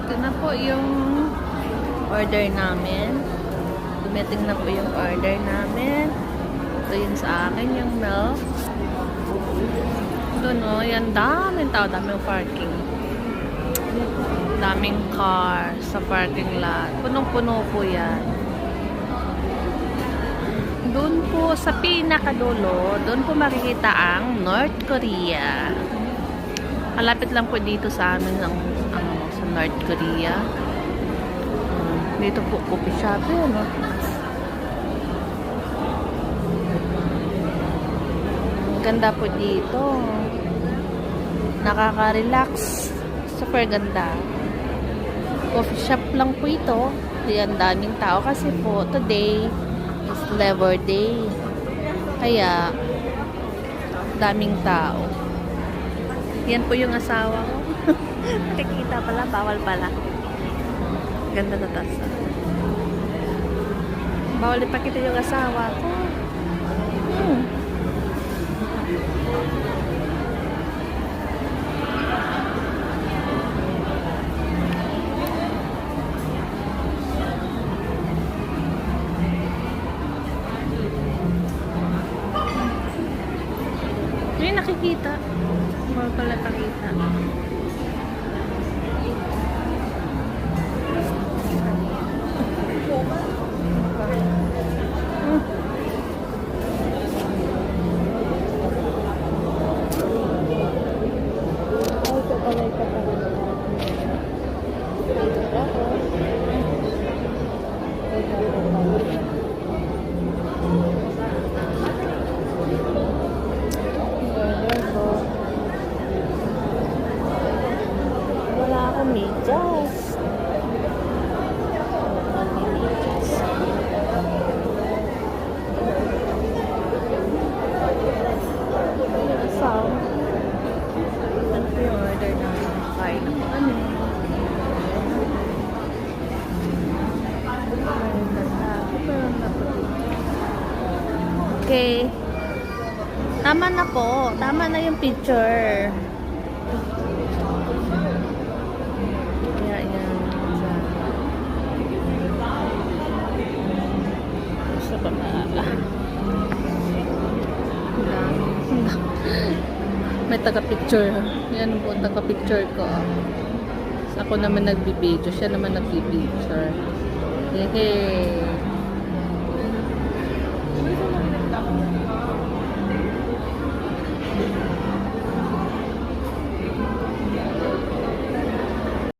Ito na po yung order namin. Dumating na po yung order namin. Ito yun sa akin, yung milk. Doon o, yan, daming tao, daming parking. Daming car sa parking lot. Punong-puno po yan. Doon po sa pinakadulo, doon po makikita ang North Korea. Malapit lang po dito sa amin sa North Korea. Dito po coffee shop yun, no? Ganda po dito. Nakaka-relax. Super ganda. Coffee shop lang po ito. Diyan daming tao kasi po today is Labor Day. Kaya daming tao. Yan po yung asawa ko. Nakikita pala, bawal pala. Ganda na tasa. Bawal ipakita yung asawa ko. Hindi nakikita. Bawal pala pakita. Wala akong medyas. Sound. Ano po yung order namin? Kain na po kami. Okay. Tama na po. Tama na yung picture. Kaya yan. Sa pamala. May taga-picture. Yan po, taga-picture ko. Ako naman nagbibideo. Siya naman nagbibideo. Hehe.